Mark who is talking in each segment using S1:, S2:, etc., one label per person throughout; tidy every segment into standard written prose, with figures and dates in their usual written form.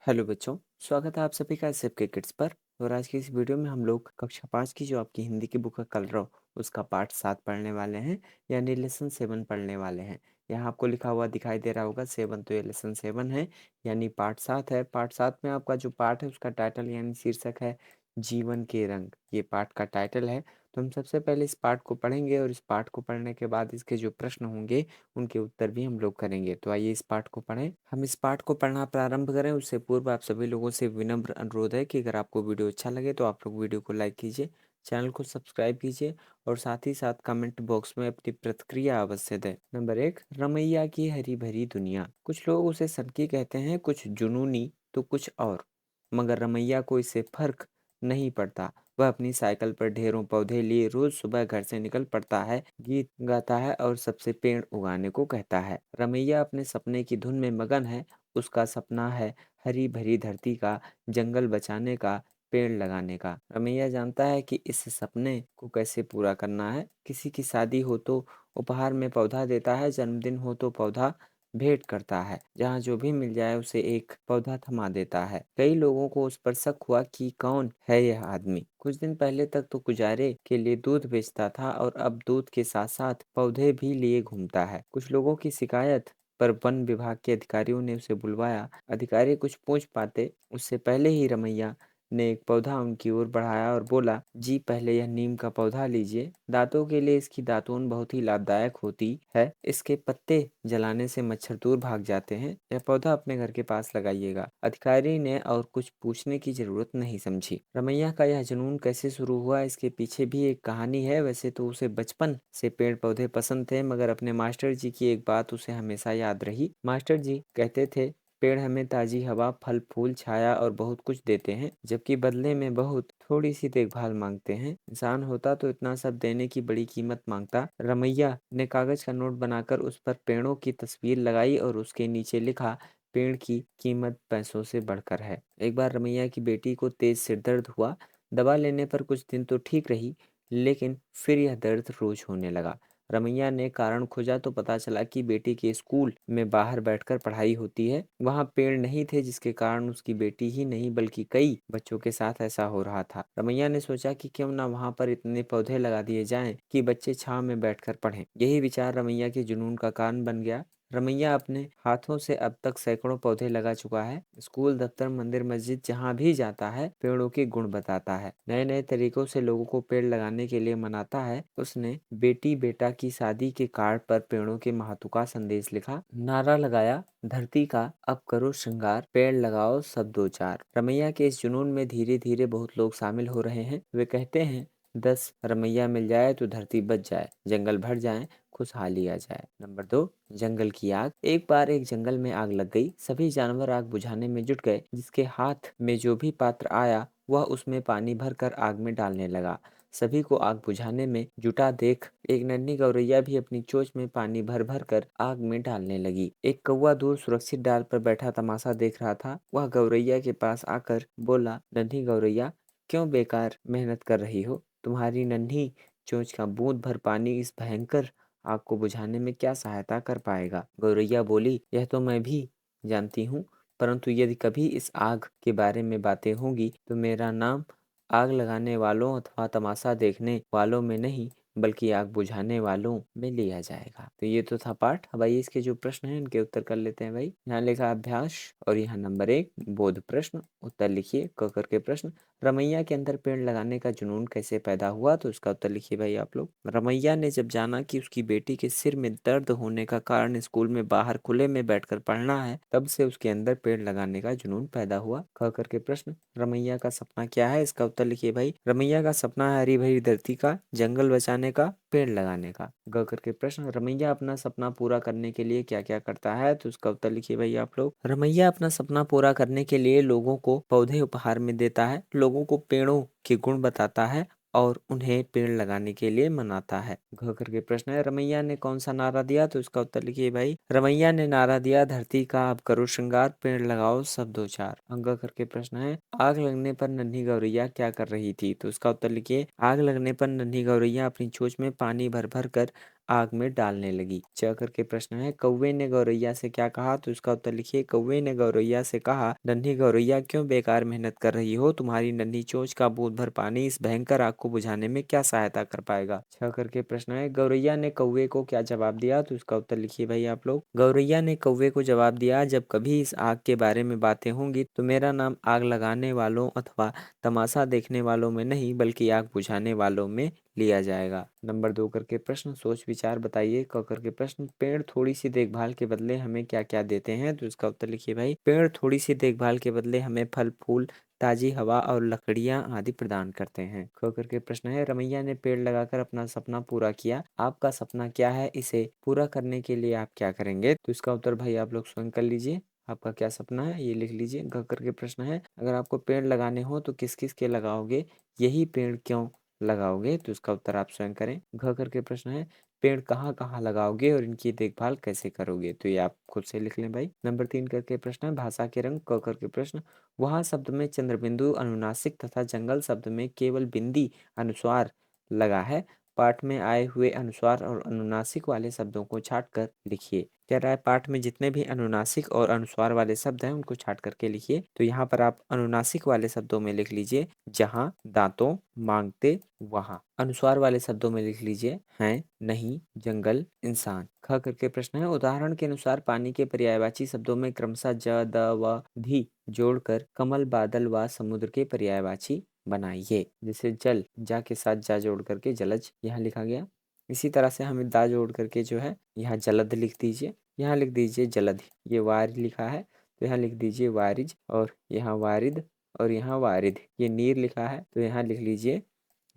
S1: Hello बच्चों, स्वागत है आप सभी का सबके किड्स पर। और आज की इस वीडियो में हम लोग कक्षा 5 की जो आपकी हिंदी की बुक है कलरव उसका पाठ 7 पढ़ने वाले हैं, यानी लेसन 7 पढ़ने वाले हैं। यहाँ आपको लिखा हुआ दिखाई दे रहा होगा 7, तो ये लेसन 7 है यानी पाठ 7 है। पाठ 7 में आपका जो पाठ है उसका टाइटल यानी शीर्षक है जीवन के रंग। ये पाठ का टाइटल है। तो हम सबसे पहले इस पाठ को पढ़ेंगे और इस पाठ को पढ़ने के बाद इसके जो प्रश्न होंगे उनके उत्तर भी हम लोग करेंगे। तो आइए इस पाठ को पढ़ें। हम इस पाठ को पढ़ना प्रारंभ करें उससे पूर्व आप सभी लोगों से विनम्र अनुरोध है कि अगर आपको वीडियो अच्छा लगे तो आप लोग वीडियो को लाइक कीजिए, चैनल को सब्सक्राइब कीजिए और साथ ही साथ कमेंट बॉक्स में अपनी प्रतिक्रिया अवश्य दें। नंबर 1, रमैया की हरी भरी दुनिया। कुछ लोग उसे सनकी कहते हैं, कुछ जुनूनी तो कुछ और, मगर रमैया को इससे फर्क नहीं पड़ता। वह अपनी साइकिल पर ढेरों पौधे लिए रोज सुबह घर से निकल पड़ता है, गीत गाता है और सबसे पेड़ उगाने को कहता है। रमैया अपने सपने की धुन में मगन है। उसका सपना है हरी भरी धरती का, जंगल बचाने का, पेड़ लगाने का। रमैया जानता है कि इस सपने को कैसे पूरा करना है। किसी की शादी हो तो उपहार में पौधा देता है, जन्मदिन हो तो पौधा भेंट करता है, जहाँ जो भी मिल जाए उसे एक पौधा थमा देता है। कई लोगों को उस पर शक हुआ कि कौन है यह आदमी। कुछ दिन पहले तक तो गुजारे के लिए दूध बेचता था और अब दूध के साथ साथ पौधे भी लिए घूमता है। कुछ लोगों की शिकायत पर वन विभाग के अधिकारियों ने उसे बुलवाया। अधिकारी कुछ पूछ पाते उससे पहले ही रमैया ने एक पौधा उनकी ओर बढ़ाया और बोला, जी पहले यह नीम का पौधा लीजिए। दांतों के लिए इसकी दातून बहुत ही लाभदायक होती है। इसके पत्ते जलाने से मच्छर दूर भाग जाते हैं। यह पौधा अपने घर के पास लगाइएगा। अधिकारी ने और कुछ पूछने की जरूरत नहीं समझी। रमैया का यह जुनून कैसे शुरू हुआ, इसके पीछे भी एक कहानी है। वैसे तो उसे बचपन से पेड़ पौधे पसंद थे, मगर अपने मास्टर जी की एक बात उसे हमेशा याद रही। मास्टर जी कहते थे, पेड़ हमें ताजी हवा, फल फूल, छाया और बहुत कुछ देते हैं, जबकि बदले में बहुत थोड़ी सी देखभाल मांगते हैं। इंसान होता तो इतना सब देने की बड़ी कीमत मांगता। रमैया ने कागज का नोट बनाकर उस पर पेड़ों की तस्वीर लगाई और उसके नीचे लिखा, पेड़ की कीमत पैसों से बढ़कर है। एक बार रमैया की बेटी को तेज सिर दर्द हुआ। दवा लेने पर कुछ दिन तो ठीक रही, लेकिन फिर यह दर्द रोज होने लगा। रमैया ने कारण खोजा तो पता चला कि बेटी के स्कूल में बाहर बैठकर पढ़ाई होती है। वहाँ पेड़ नहीं थे, जिसके कारण उसकी बेटी ही नहीं बल्कि कई बच्चों के साथ ऐसा हो रहा था। रमैया ने सोचा कि क्यों ना वहाँ पर इतने पौधे लगा दिए जाएं कि बच्चे छांव में बैठकर पढ़ें। यही विचार रमैया के जुनून का कारण बन गया। रमैया अपने हाथों से अब तक सैकड़ों पौधे लगा चुका है। स्कूल, दफ्तर, मंदिर, मस्जिद जहाँ भी जाता है पेड़ों के गुण बताता है। नए नए तरीकों से लोगों को पेड़ लगाने के लिए मनाता है। उसने बेटी बेटा की शादी के कार्ड पर पेड़ों के महत्व का संदेश लिखा, नारा लगाया, धरती का अब करो श्रृंगार, पेड़ लगाओ सब दो चार। रमैया के इस जुनून में धीरे धीरे बहुत लोग शामिल हो रहे हैं। वे कहते हैं, 10 रमैया मिल जाए तो धरती बच जाए, जंगल भर जाए, खुशहाली आ जाए। नंबर 2, जंगल की आग। एक बार एक जंगल में आग लग गई। सभी जानवर आग बुझाने में जुट गए। जिसके हाथ में जो भी पात्र आया वह उसमें पानी भरकर आग में डालने लगा। सभी को आग बुझाने में जुटा देख एक नन्ही गौरैया भी अपनी चोंच में पानी भर भर कर आग में डालने लगी। एक कौवा दूर सुरक्षित डाल पर बैठा तमाशा देख रहा था। वह गौरैया के पास आकर बोला, नन्ही गौरैया, क्यों बेकार मेहनत कर रही हो? तुम्हारी नन्ही चोंच का बूंद भर पानी इस भयंकर आग को बुझाने में क्या सहायता कर पाएगा? गौरैया बोली, यह तो मैं भी जानती हूँ, परंतु यदि कभी इस आग के बारे में बातें होंगी तो मेरा नाम आग लगाने वालों अथवा तमाशा देखने वालों में नहीं बल्कि आग बुझाने वालों में लिया जाएगा। तो ये तो था पाठ। अब आइए इसके जो प्रश्न हैं इनके उत्तर कर लेते हैं भाई। यहाँ लिखा अभ्यास और यहाँ नंबर 1 बोध प्रश्न। उत्तर लिखिए क करके प्रश्न। रमैया के अंदर पेड़ लगाने का जुनून कैसे पैदा हुआ? तो इसका उत्तर लिखिए भाई आप लोग। रमैया ने जब जाना कि उसकी बेटी के सिर में दर्द होने का कारण स्कूल में बाहर खुले में बैठकर पढ़ना है, तब से उसके अंदर पेड़ लगाने का जुनून पैदा हुआ। ख करके प्रश्न। रमैया का सपना क्या है? इसका उत्तर लिखिए भाई। रमैया का सपना है हरी भरी धरती का, जंगल बचाने का, पेड़ लगाने का। ग करके प्रश्न। रमैया अपना सपना पूरा करने के लिए क्या क्या करता है? तो उसका उत्तर लिखिए भाई आप लोग। रमैया अपना सपना पूरा करने के लिए लोगों को पौधे उपहार में देता है, लोगों को पेड़ों के गुण बताता है और उन्हें पेड़ लगाने के लिए मनाता है। घ करके प्रश्न है, रमैया ने कौन सा नारा दिया? तो इसका उत्तर लिखिए भाई। रमैया ने नारा दिया, धरती का अब करो श्रृंगार, पेड़ लगाओ सब दो चार। अंग करके प्रश्न है, आग लगने पर नन्ही गौरैया क्या कर रही थी? तो इसका उत्तर लिखिए। आग लगने पर नन्ही गौरैया अपनी चोंच में पानी भर भर कर आग में डालने लगी। च करके प्रश्न है, कौवे ने गौरैया से क्या कहा? तो इसका उत्तर लिखिए, कौवे ने गौरैया से कहा, नन्ही गौरैया क्यों बेकार मेहनत कर रही हो? तुम्हारी नन्ही चोंच का बूंद भर पानी इस भयंकर आग को बुझाने में क्या सहायता कर पाएगा? छ करके प्रश्न है, गौरैया ने कौवे को क्या जवाब दिया? तो इसका उत्तर लिखिए भाई आप लोग। गौरैया ने कौवे को जवाब दिया, जब कभी इस आग के बारे में बातें होंगी तो मेरा नाम आग लगाने वालों अथवा तमाशा देखने वालों में नहीं बल्कि आग बुझाने वालों में लिया जाएगा। नंबर 2 करके प्रश्न, सोच विचार बताइए। क करके प्रश्न, पेड़ थोड़ी सी देखभाल के बदले हमें क्या क्या देते हैं? तो इसका उत्तर लिखिए भाई, पेड़ थोड़ी सी देखभाल के बदले हमें फल फूल, ताजी हवा और लकड़ियां आदि प्रदान करते हैं। ख करके प्रश्न है, रमैया ने पेड़ लगाकर अपना सपना पूरा किया, आपका सपना क्या है? इसे पूरा करने के लिए आप क्या करेंगे? तो इसका उत्तर भाई आप लोग स्वयं कर लीजिए। आपका क्या सपना है ये लिख लीजिए। घ करके प्रश्न है, अगर आपको पेड़ लगाने हो तो किस किस के लगाओगे? यही पेड़ क्यों लगाओगे? तो इसका उत्तर आप स्वयं करें। घ करके प्रश्न है, पेड़ कहाँ कहाँ लगाओगे और इनकी देखभाल कैसे करोगे? तो ये आप खुद से लिख लें भाई। नंबर 3 करके प्रश्न है, भाषा के रंग। क करके प्रश्न, वहाँ शब्द में चंद्रबिंदु अनुनासिक तथा जंगल शब्द में केवल बिंदी अनुस्वार लगा है। पाठ में आए हुए अनुस्वार और अनुनासिक वाले शब्दों को छाट कर लिखिए। कह रहा है पाठ में जितने भी अनुनासिक और अनुस्वार वाले शब्द हैं उनको छाट करके लिखिए। तो यहाँ पर आप अनुनासिक वाले शब्दों में लिख लीजिए जहाँ, दांतों, मांगते, वहाँ। अनुस्वार वाले शब्दों में लिख लीजिए हैं, नहीं, जंगल, इंसान। ख करके प्रश्न है, उदाहरण के अनुसार पानी के पर्यायवाची शब्दों में क्रमशः ज, द व धी जोड़कर कमल, बादल व समुद्र के पर्यायवाची बनाइए। जैसे जल, जा के साथ जा जोड़ करके जलज यहाँ लिखा गया। इसी तरह से हमें दा जोड़ करके जो है यहाँ जलद लिख दीजिए, यहाँ लिख दीजिए जलधि। ये वार लिखा है तो यहाँ लिख दीजिए वारिज, और यहाँ वारिद, और यहाँ वारिद। ये नीर लिखा है तो यहाँ लिख लीजिए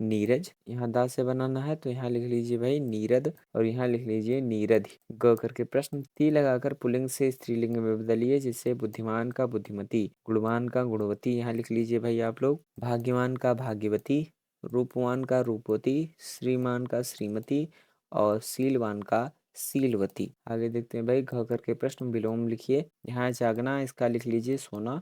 S1: नीरज। यहाँ दा से बनाना है तो यहाँ लिख लीजिए भाई नीरद, और यहाँ लिख लीजिए नीरधि। ग करके प्रश्न, ती लगाकर पुल्लिंग से स्त्रीलिंग में बदलिए जिससे बुद्धिमान का बुद्धिमती, गुणवान का गुणवती। यहाँ लिख लीजिए भाई आप लोग, भाग्यवान का भाग्यवती, रूपवान का रूपवती, श्रीमान का श्रीमती, और शीलवान का शीलवती। आगे देखते हैं भाई, घ करके प्रश्न, विलोम लिखिए। यहाँ जागना, इसका लिख लीजिए सोना।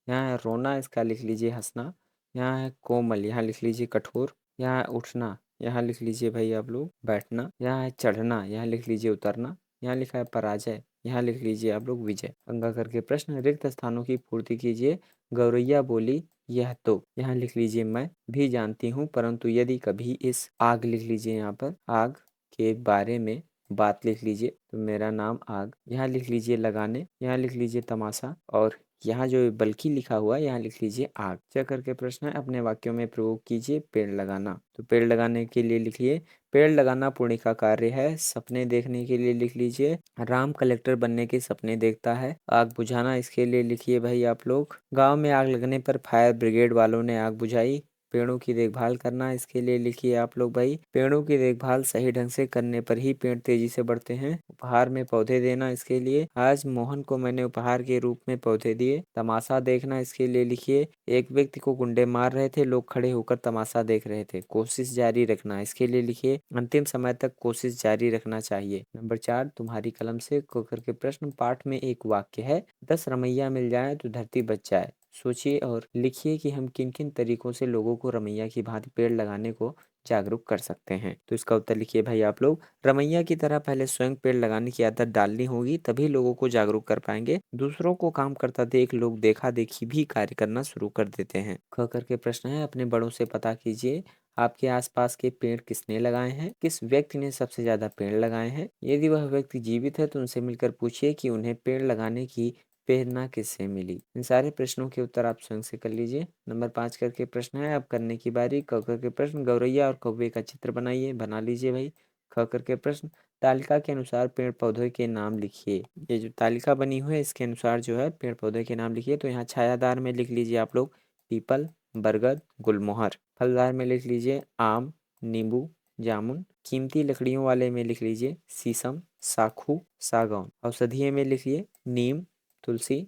S1: यहाँ है रोना, इसका लिख लीजिए हंसना। यहाँ है कोमल, यहाँ लिख लीजिए कठोर। यहाँ है उठना, यहाँ लिख लीजिए भाई आप लोग बैठना। यहाँ है चढ़ना, यहाँ लिख लीजिए उतरना। यहाँ लिखा है पराजय, यहाँ लिख लीजिए आप लोग विजय। अंगा करके प्रश्न, रिक्त स्थानों की पूर्ति कीजिए। गौरैया बोली, यह तो, यहाँ लिख लीजिए मैं भी जानती हूँ, परंतु यदि कभी इस, आग लिख लीजिए यहाँ पर, आग के बारे में बात लिख लीजिए तो मेरा नाम आग। यहाँ लिख लीजिए लगाने, यहाँ लिख लीजिए तमाशा, और यहाँ जो बल्कि लिखा हुआ है यहाँ लिख लीजिए आग। चेक करके प्रश्न है, अपने वाक्यों में प्रयोग कीजिए पेड़ लगाना। तो पेड़ लगाने के लिए लिखिए, पेड़ लगाना पुण्य का कार्य है। सपने देखने के लिए लिख लीजिए, राम कलेक्टर बनने के सपने देखता है। आग बुझाना, इसके लिए लिखिए भाई आप लोग, गांव में आग लगने पर फायर ब्रिगेड वालों ने आग बुझाई। पेड़ों की देखभाल करना, इसके लिए लिखिए आप लोग भाई, पेड़ों की देखभाल सही ढंग से करने पर ही पेड़ तेजी से बढ़ते हैं। उपहार में पौधे देना, इसके लिए आज मोहन को मैंने उपहार के रूप में पौधे दिए। तमाशा देखना, इसके लिए लिखिए, एक व्यक्ति को गुंडे मार रहे थे, लोग खड़े होकर तमाशा देख रहे थे। कोशिश जारी रखना, इसके लिए लिखिए, अंतिम समय तक कोशिश जारी रखना चाहिए। नंबर 4, तुम्हारी कलम से क करके प्रश्न, पाठ में एक वाक्य है, 10 रमैया मिल जाए तो धरती बच जाए। सोचिए और लिखिए कि हम किन किन तरीकों से लोगों को रमैया की भांति पेड़ लगाने को जागरूक कर सकते हैं। तो इसका उत्तर लिखिए भाई आप लोग, रमैया की तरह पहले स्वयं पेड़ लगाने की आदत डालनी होगी, तभी लोगों को जागरूक कर पाएंगे। दूसरों को काम करता देख लोग देखा देखी भी कार्य करना शुरू कर देते हैं। ख करके प्रश्न है, अपने बड़ों से पता कीजिए आपके आसपास के पेड़ किसने लगाए हैं, किस व्यक्ति ने सबसे ज्यादा पेड़ लगाए हैं। यदि वह व्यक्ति जीवित है तो उनसे मिलकर पूछिए कि उन्हें पेड़ लगाने की प्रेरणा किससे मिली। इन सारे प्रश्नों के उत्तर आप स्वयं से कर लीजिए। नंबर 5 करके प्रश्न है, अब करने की बारी। क करके प्रश्न, गौरैया और कौवे का चित्र बनाइए, बना लीजिए भाई। ख करके प्रश्न, तालिका के अनुसार पेड़ पौधे के नाम लिखिए। ये जो तालिका बनी हुई है इसके अनुसार जो है पेड़ पौधे के नाम लिखिए। तो यहाँ छायादार में लिख लीजिए आप लोग पीपल, बरगद, गुलमोहर। फलदार में लिख लीजिए आम, नींबू, जामुन। कीमती लकड़ियों वाले में लिख लीजिए शीशम, साखू, सागौन। औषधीय में लिखिए नीम, तुलसी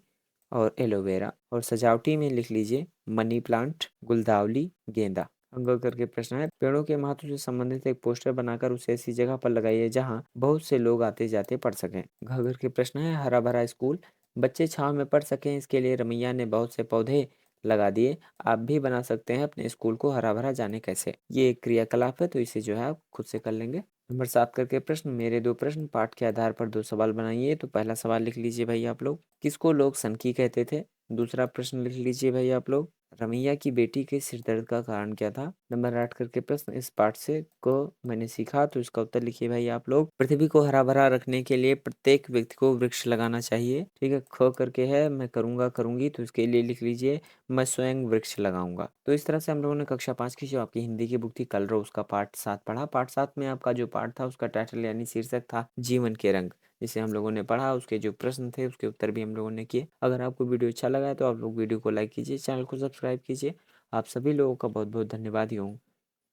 S1: और एलोवेरा। और सजावटी में लिख लीजिए मनी प्लांट, गुलदावली, गेंदा। अंग करके प्रश्न है, पेड़ों के महत्व से संबंधित एक पोस्टर बनाकर उसे ऐसी जगह पर लगाइए जहां बहुत से लोग आते जाते पढ़ सकें। घ करके प्रश्न है, हरा भरा स्कूल, बच्चे छांव में पढ़ सकें इसके लिए रमैया ने बहुत से पौधे लगा दिए। आप भी बना सकते हैं अपने स्कूल को हरा भरा, जाने कैसे। ये एक क्रियाकलाप है तो इसे जो है आप खुद से कर लेंगे। नंबर 7 करके प्रश्न, मेरे दो प्रश्न पाठ के आधार पर दो सवाल बनाइए। तो पहला सवाल लिख लीजिए भाई आप लोग, किसको लोग सनकी कहते थे। दूसरा प्रश्न लिख लीजिए भाई आप लोग, रमैया की बेटी के सिर दर्द का कारण क्या था। नंबर 8 करके प्रश्न, इस पाठ से को मैंने सीखा। तो इसका उत्तर लिखिए भाई आप लोग, पृथ्वी को हरा भरा रखने के लिए प्रत्येक व्यक्ति को वृक्ष लगाना चाहिए। ठीक है। ख करके है, मैं करूंगा करूंगी, तो इसके लिए लिख लीजिए, मैं स्वयं वृक्ष लगाऊंगा। तो इस तरह से हम लोगों ने कक्षा 5 की जो आपकी हिंदी की बुक थी कलरव, उसका पाठ 7 पढ़ा। पाठ 7 में आपका जो पाठ था उसका टाइटल यानी शीर्षक था जीवन के रंग, जिसे हम लोगों ने पढ़ा। उसके जो प्रश्न थे उसके उत्तर भी हम लोगों ने किए। अगर आपको वीडियो अच्छा लगा है तो आप लोग वीडियो को लाइक कीजिए, चैनल को सब्सक्राइब कीजिए। आप सभी लोगों का बहुत बहुत धन्यवाद। यूँ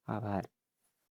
S1: आभार।